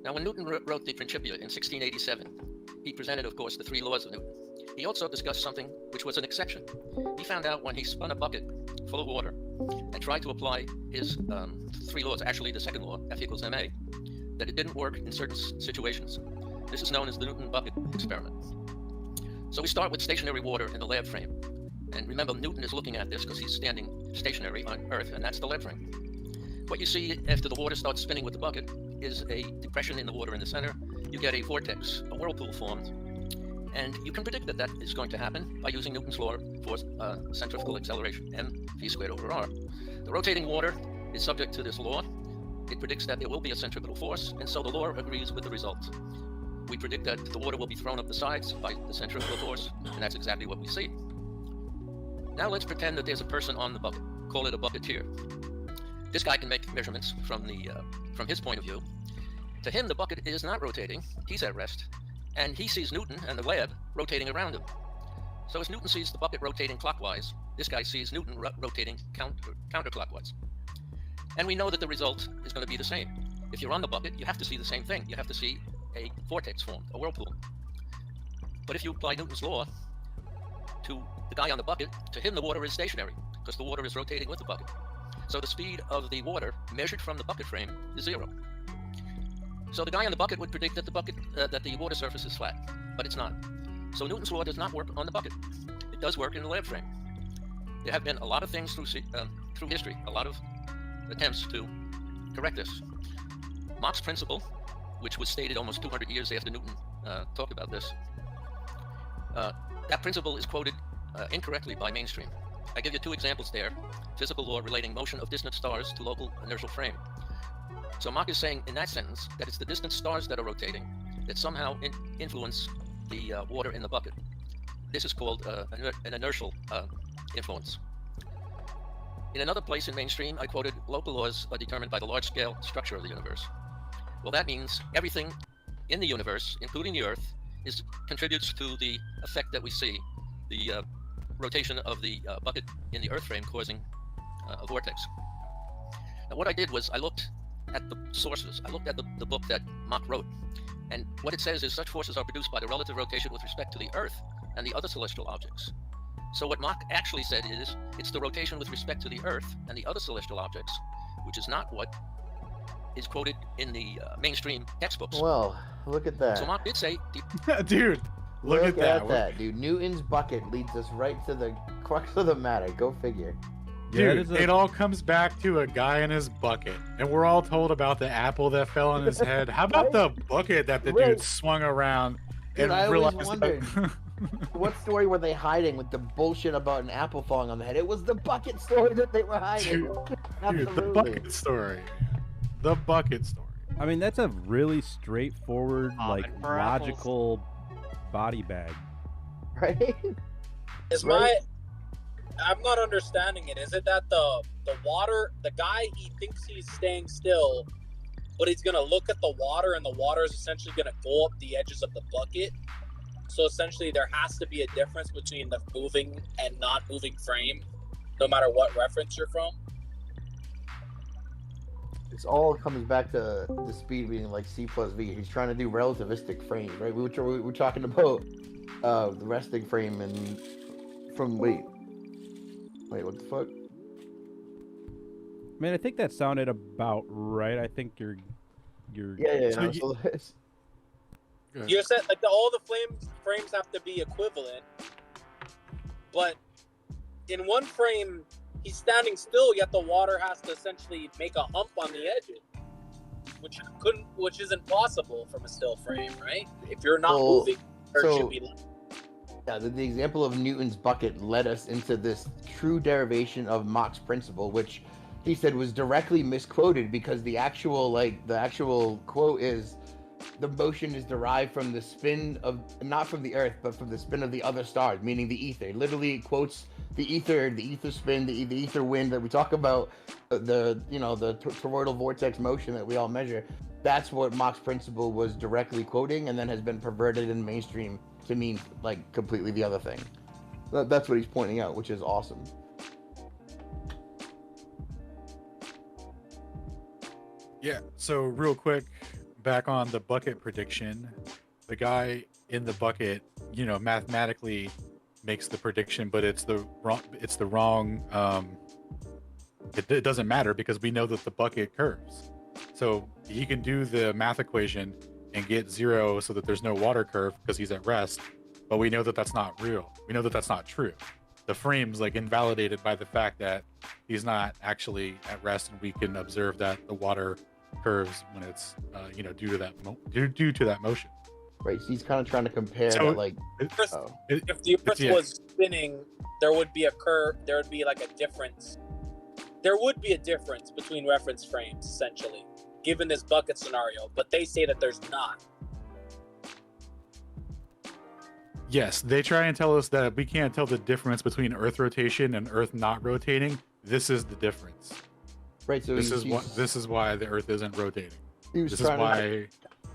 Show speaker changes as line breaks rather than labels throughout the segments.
Now, when Newton wrote the Principia in 1687, he presented, of course, the three laws of Newton. He also discussed something which was an exception. He found out when he spun a bucket full of water and tried to apply his three laws, actually the second law, F equals ma, that it didn't work in certain situations. This is known as the Newton bucket experiment. So we start with stationary water in the lab frame. And remember, Newton is looking at this because he's standing stationary on Earth, and that's the lab frame. What you see after the water starts spinning with the bucket is a depression in the water in the center. You get a vortex, a whirlpool formed, and you can predict that that is going to happen by using Newton's law for centrifugal acceleration, mv squared over r. The rotating water is subject to this law. It predicts that there will be a centripetal force, and so the law agrees with the result. We predict that the water will be thrown up the sides by the centrifugal force, and that's exactly what we see. Now let's pretend that there's a person on the bucket. Call it a bucketeer. This guy can make measurements from his point of view. To him, the bucket is not rotating. He's at rest, and he sees Newton and the lab rotating around him. So as Newton sees the bucket rotating clockwise, this guy sees Newton rotating counterclockwise. And we know that the result is going to be the same. If you're on the bucket, you have to see the same thing. You have to see a vortex formed, a whirlpool. But if you apply Newton's law to the guy on the bucket, to him the water is stationary because the water is rotating with the bucket. So the speed of the water measured from the bucket frame is 0. So the guy on the bucket would predict that the water surface is flat, but it's not. So Newton's law does not work on the bucket. It does work in the lab frame. There have been a lot of things through history, a lot of attempts to correct this. Mach's principle, which was stated almost 200 years after Newton talked about this, that principle is quoted incorrectly by mainstream. I give you two examples there. Physical law relating motion of distant stars to local inertial frame. So Mach is saying in that sentence that it's the distant stars that are rotating that somehow influence the water in the bucket. This is called an inertial influence. In another place in mainstream, I quoted local laws are determined by the large-scale structure of the universe. Well, that means everything in the universe, including the Earth, contributes to the effect that we see, the rotation of the bucket in the Earth frame causing a vortex. Now, what I did was I looked at the sources. I looked at the book that Mach wrote, and what it says is such forces are produced by the relative rotation with respect to the Earth and the other celestial objects. So what Mach actually said is it's the rotation with respect to the Earth and the other celestial objects, which is not what is quoted in the mainstream textbooks.
Well, look at that.
So Mach did say,
dude, look at
that, dude. Newton's bucket leads us right to the crux of the matter. Go figure.
Dude, it all comes back to a guy in his bucket, and we're all told about the apple that fell on his head. How about the bucket that the dude swung around and realized?
What story were they hiding with the bullshit about an apple falling on the head? It was the bucket story that they were hiding.
Dude, the bucket story. The bucket story.
I mean, that's a really straightforward, like, logical body bag.
Right?
I'm not understanding it. Is it that the water, the guy, he thinks he's staying still, but he's going to look at the water, and the water is essentially going to go up the edges of the bucket? So essentially there has to be a difference between the moving and not moving frame, no matter what reference you're from?
It's all comes back to the speed being like c plus v. He's trying to do relativistic frames, right? We were talking about the resting frame and from wait, what the fuck?
Man, I think that sounded about right. I think you're
yeah.
You said like all the frames have to be equivalent, but in one frame he's standing still, yet the water has to essentially make a hump on the edges, which isn't possible from a still frame, right? If you're not moving, there should be.
Yeah, the example of Newton's bucket led us into this true derivation of Mach's principle, which he said was directly misquoted because the actual quote is the motion is derived from the spin of, not from the Earth, but from the spin of the other stars, meaning the ether. It literally quotes the ether spin, the ether wind that we talk about, the toroidal vortex motion that we all measure. That's what Mach's principle was directly quoting, and then has been perverted in mainstream to mean like completely the other thing. That's what he's pointing out, which is awesome.
Yeah, so real quick, back on the bucket prediction, the guy in the bucket, mathematically makes the prediction, but it's the wrong. It doesn't matter because we know that the bucket curves. So he can do the math equation and get 0 so that there's no water curve because he's at rest. But we know that that's not real. We know that that's not true. The frame's like invalidated by the fact that he's not actually at rest, and we can observe that the water curves when it's due to that motion.
Right. So he's kind of trying to compare
So
that, like,
If the Earth was spinning, there would be a curve. There would be like a difference. There would be a difference between reference frames, essentially, given this bucket scenario. But they say that there's not.
Yes, they try and tell us that we can't tell the difference between Earth rotation and Earth not rotating. This is the difference.
right. So
This is why the Earth isn't rotating.
he was
This is
trying to,
why.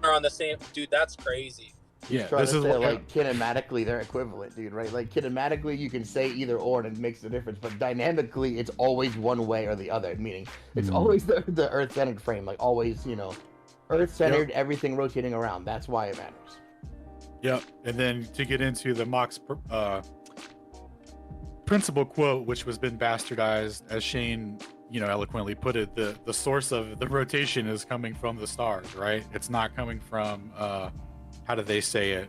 Are on the same, dude. That's crazy.
Yeah,
trying
this
to
is
say,
why.
like, kinematically they're equivalent, dude. Right? Like, kinematically you can say either or and it makes a difference, but dynamically it's always one way or the other. Meaning it's always the Earth-centered frame, like always, Earth-centered, everything rotating around. That's why it matters.
Yep. And then to get into the Mach's principal quote, which was been bastardized, as Shane, eloquently put it, the source of the rotation is coming from the stars, right? It's not coming from how do they say it?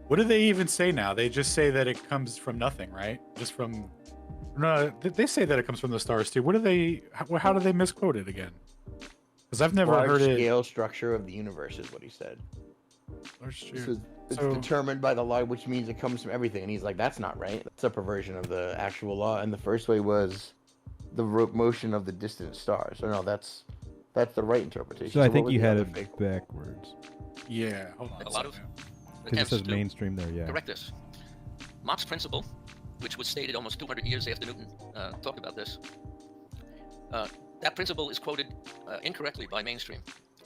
What do they even say now? They just say that it comes from nothing, right? Just from they say that it comes from the stars too. What do they? How do they misquote it again? Because I've never heard it.
Large-scale structure of the universe is what he said. It's determined by the law, which means it comes from everything. And he's like, that's not right. That's a perversion of the actual law. And the first way was the motion of the distant stars. So no, that's the right interpretation.
So I
what
think
was
you
the
had
other
it
fake?
Yeah.
backwards.
Hold on.
A lot of
Because it
attempts
says
to
mainstream there, yeah.
correct this. Mach's principle, which was stated almost 200 years after Newton talked about this, that principle is quoted incorrectly by mainstream.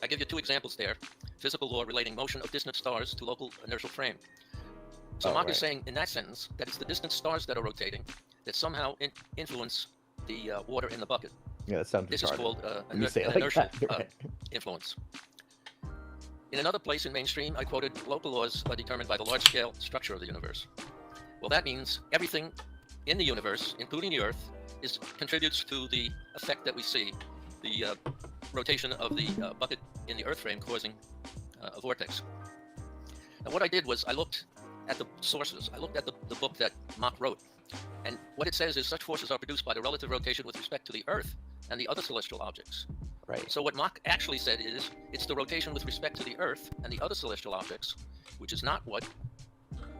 I give you 2 examples there. Physical law relating motion of distant stars to local inertial frame. So Mach is saying in that sentence that it's the distant stars that are rotating that somehow influence the water in the bucket.
Yeah, that sounds
This is
retarded.
called
When you say it
an
like
inertial
that, you're right.
influence. In another place in mainstream, I quoted local laws are determined by the large-scale structure of the universe. Well, that means everything in the universe, including the Earth, contributes to the effect that we see, the rotation of the bucket in the Earth frame causing a vortex. And what I did was I looked at the sources. I looked at the book that Mach wrote. And what it says is such forces are produced by the relative rotation with respect to the Earth and the other celestial objects.
Right.
So what Mach actually said is it's the rotation with respect to the Earth and the other celestial objects, which is not what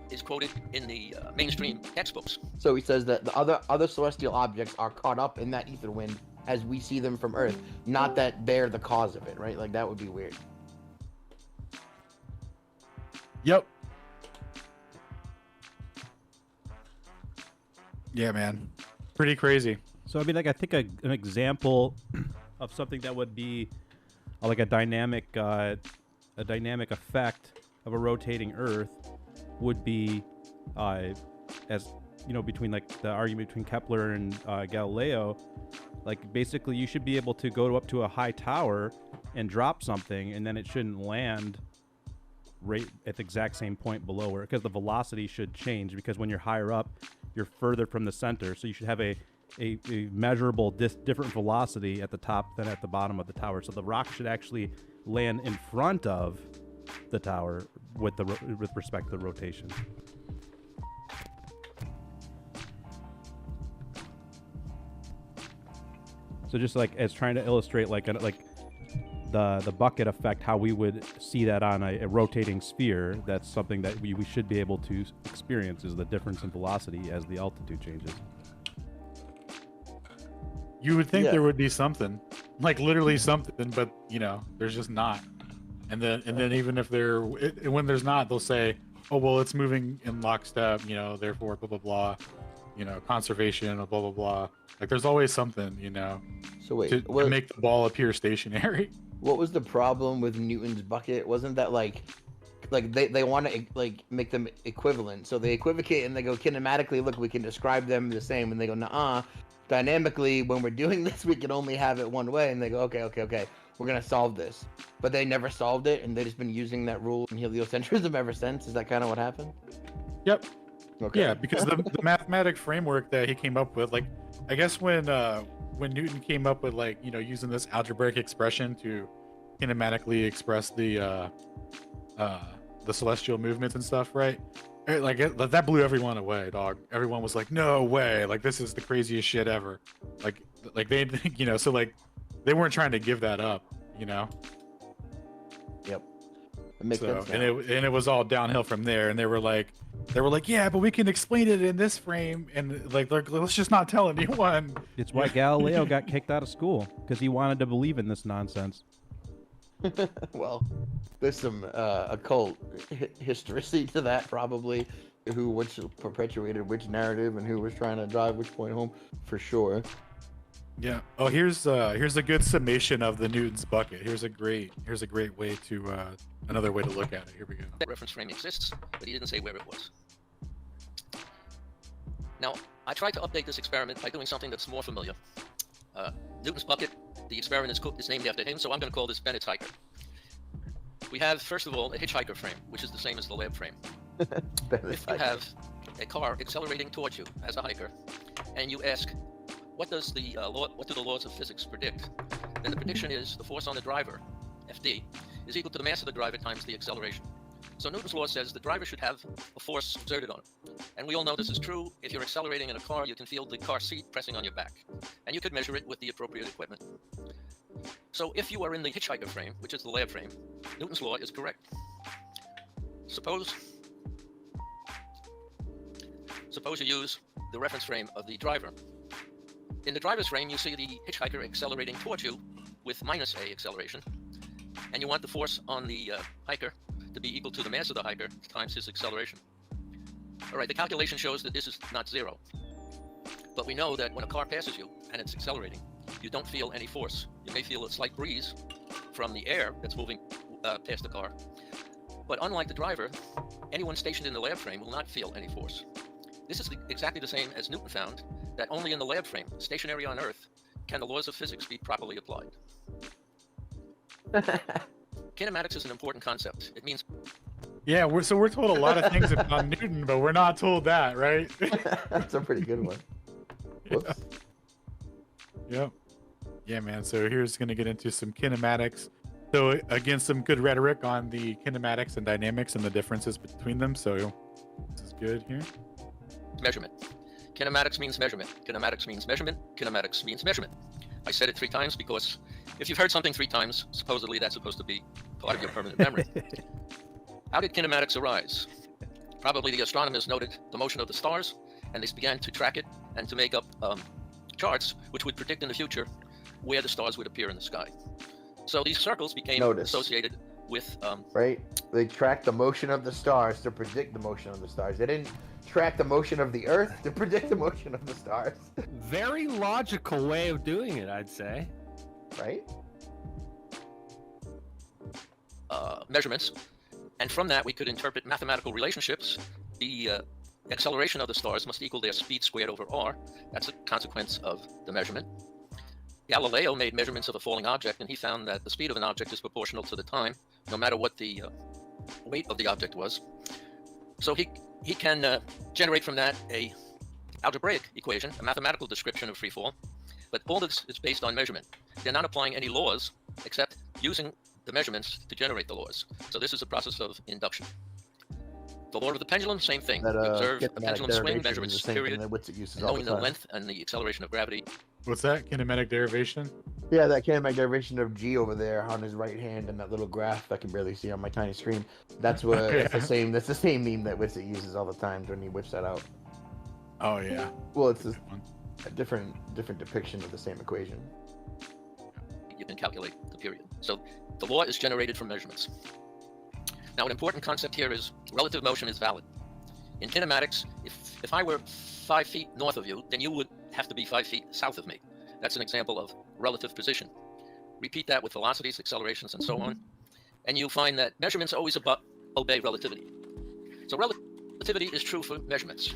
is quoted in the mainstream textbooks.
So he says that the other celestial objects are caught up in that ether wind as we see them from Earth, not that they're the cause of it, right? Like, that would be weird.
Yep. Yeah, man. Pretty crazy.
So I mean, like, I think an example of something that would be like a dynamic effect of a rotating Earth would be, as between like the argument between Kepler and Galileo. Like, basically, you should be able to go up to a high tower and drop something, and then it shouldn't land right at the exact same point below where, because the velocity should change, because when you're higher up, you're further from the center. So you should have a measurable different velocity at the top than at the bottom of the tower. So the rock should actually land in front of the tower with respect to the rotation. So just like as trying to illustrate like the bucket effect, how we would see that on a rotating sphere. That's something that we should be able to experience, is the difference in velocity as the altitude changes.
You would think there would be something, like literally something, but there's just not. And then even if when there's not, they'll say, oh well, it's moving in lockstep, therefore blah blah blah, conservation, blah blah blah. Like, there's always something,
So wait,
to make the ball appear stationary.
what was the problem with Newton's bucket? Wasn't that like like they want to like make them equivalent. So they equivocate and they go kinematically. Look, we can describe them the same, and they go, nah. Dynamically, when we're doing this, we can only have it one way. And they go, okay, we're gonna solve this. But they never solved it, and they've just been using that rule in heliocentrism ever since. Is that kind of what happened?
Yep.
Okay.
Yeah, because the mathematic framework that he came up with, like, I guess when Newton came up with, like, you know, using this algebraic expression to kinematically express the celestial movements and stuff, right? Like that blew everyone away, dog. Everyone was like, "No way! Like, this is the craziest shit ever." Like they, you know, so like they weren't trying to give that up, you know.
Yep. It makes sense.
And it was all downhill from there. And they were like, yeah, but we can explain it in this frame, and like let's just not tell anyone.
It's why Galileo got kicked out of school, because he wanted to believe in this nonsense.
Well, there's some occult history to that, probably, which perpetuated which narrative and who was trying to drive which point home, for sure.
Yeah. Oh, here's a good summation of the Newton's bucket. Here's a great way to another way to look at it. Here we go.
That reference frame exists, but he didn't say where it was. Now, I tried to update this experiment by doing something that's more familiar. Newton's bucket, the experiment is named after him, so I'm going to call this Bennett's hiker. We have, first of all, a hitchhiker frame, which is the same as the lab frame. If you have a car accelerating towards you as a hiker, and you ask, what do the laws of physics predict? Then the prediction is the force on the driver, Fd, is equal to the mass of the driver times the acceleration. So Newton's law says the driver should have a force exerted on it. And we all know this is true. If you're accelerating in a car, you can feel the car seat pressing on your back. And you could measure it with the appropriate equipment. So if you are in the hitchhiker frame, which is the lab frame, Newton's law is correct. Suppose you use the reference frame of the driver. In the driver's frame, you see the hitchhiker accelerating towards you with minus a acceleration. And you want the force on the hiker to be equal to the mass of the hiker times his acceleration. All right, the calculation shows that this is not zero. But we know that when a car passes you and it's accelerating, you don't feel any force. You may feel a slight breeze from the air that's moving past the car. But unlike the driver, anyone stationed in the lab frame will not feel any force. This is exactly the same as Newton found, that only in the lab frame, stationary on Earth, can the laws of physics be properly applied. Kinematics is an important concept. It means...
Yeah, we're told a lot of things about Newton, but we're not told that, right?
That's a pretty good one. Whoops.
Yep. Yeah, man. So here's going to get into some kinematics. So again, some good rhetoric on the kinematics and dynamics and the differences between them. So this is good here.
Measurement. Kinematics means measurement. Kinematics means measurement. Kinematics means measurement. I said it 3 times because if you've heard something 3 times, supposedly that's supposed to be part of your permanent memory. How did kinematics arise? Probably the astronomers noted the motion of the stars, and they began to track it and to make up charts which would predict in the future where the stars would appear in the sky. So these circles became associated with...
right? They tracked the motion of the stars to predict the motion of the stars. They didn't track the motion of the Earth to predict the motion of the stars.
Very logical way of doing it, I'd say.
Right?
Measurements. And from that, we could interpret mathematical relationships. The acceleration of the stars must equal their speed squared over r. That's a consequence of the measurement. Galileo made measurements of a falling object, and he found that the speed of an object is proportional to the time, no matter what the weight of the object was. So he can generate from that a algebraic equation, a mathematical description of free fall. But all this is based on measurement. They're not applying any laws except using the measurements to generate the laws. So this is a process of induction. The law of the pendulum, same thing.
That,
Observe the pendulum swing, measure its period,
uses
knowing the length and the acceleration of gravity.
What's that? Kinematic derivation?
Yeah, that kinematic derivation of G over there on his right hand and that little graph I can barely see on my tiny screen. That's what that's the same meme that Witsit uses all the time when he whips that out.
Oh yeah.
Well, it's a different depiction of the same equation.
You can calculate the period. So the law is generated from measurements. Now, an important concept here is relative motion is valid. In kinematics, if I were 5 feet north of you, then you would have to be 5 feet south of me. That's an example of relative position. Repeat that with velocities, accelerations, and so on. And you'll find that measurements always obey relativity. So relativity is true for measurements.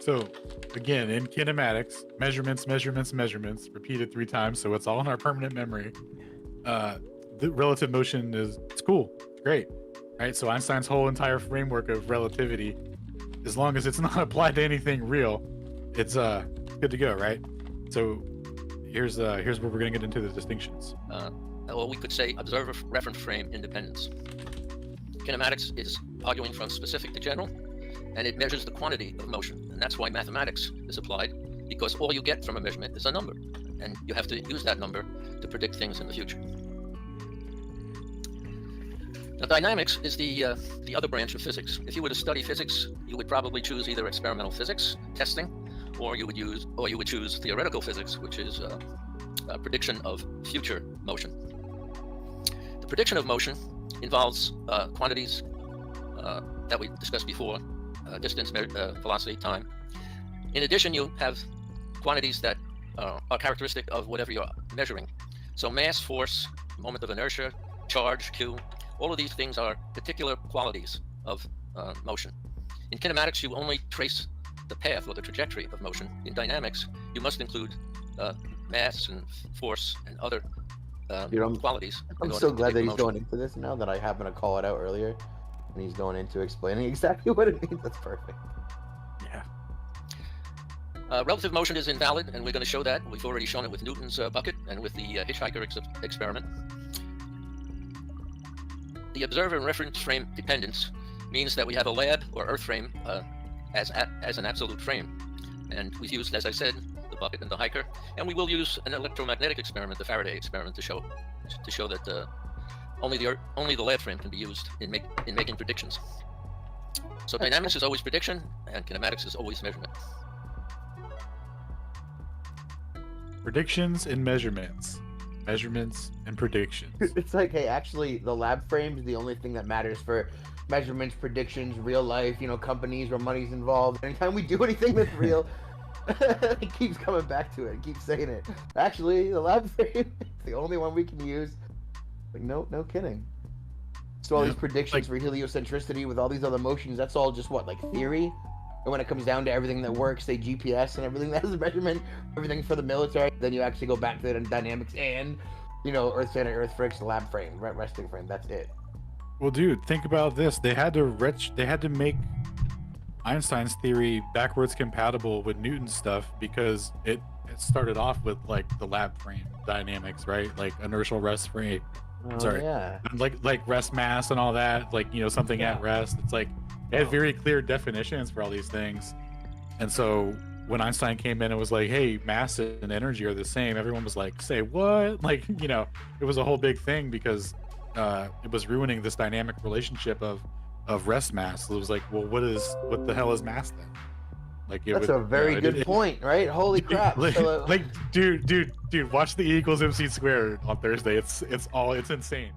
So again, in kinematics, measurements, repeated 3 times, so it's all in our permanent memory. The relative motion it's cool, it's great, right? So Einstein's whole entire framework of relativity, as long as it's not applied to anything real, it's good to go, right? So here's where we're gonna get into the distinctions.
Or we could say observer reference frame independence. Kinematics is arguing from specific to general, and it measures the quantity of motion. And that's why mathematics is applied, because all you get from a measurement is a number, and you have to use that number to predict things in the future. Now, dynamics is the other branch of physics. If you were to study physics, you would probably choose either experimental physics, testing, or you would choose theoretical physics, which is a prediction of future motion. The prediction of motion involves quantities that we discussed before, distance, velocity, time. In addition, you have quantities that are characteristic of whatever you're measuring. So mass, force, moment of inertia, charge, Q, all of these things are particular qualities of motion. In kinematics, you only trace the path or the trajectory of motion. In dynamics, you must include mass and force and other qualities.
I'm so glad that he's going into this now that I happened to call it out earlier, and he's going into explaining exactly what it means. That's perfect.
Yeah.
Relative motion is invalid, and we're going to show that. We've already shown it with Newton's bucket and with the hitchhiker experiment. The observer and reference frame dependence means that we have a lab or earth frame as an absolute frame. And we've used, as I said, the bucket and the hiker, and we will use an electromagnetic experiment, the Faraday experiment, to show that only the lab frame can be used in making predictions. So dynamics is always prediction, and kinematics is always measurement.
Predictions and measurements and predictions.
It's like, hey, actually, the lab frame is the only thing that matters for measurements, predictions, real life, companies where money's involved. Anytime we do anything that's real, it keeps coming back to it. It keeps saying it. Actually, the lab frame is the only one we can use. Like, no kidding. So all these predictions for heliocentricity with all these other motions, that's all just what, like theory? And when it comes down to everything that works, say GPS and everything that has a measurement, everything for the military, then you actually go back to the dynamics and, Earth center, Earth friction, lab frame, resting frame. That's it.
Well, dude, think about this. They had to make Einstein's theory backwards compatible with Newton's stuff because it started off with like the lab frame dynamics, right? Like inertial rest frame.
Yeah.
Like rest mass and all that. Like something at rest. It's like it had very clear definitions for all these things. And so when Einstein came in and was like, "Hey, mass and energy are the same," everyone was like, "Say what?" Like it was a whole big thing because it was ruining this dynamic relationship of rest mass. So it was like, well, what the hell is mass then? Like
that's a very good point, right? Holy crap!
Dude, watch the E = MC² on Thursday. It's insane.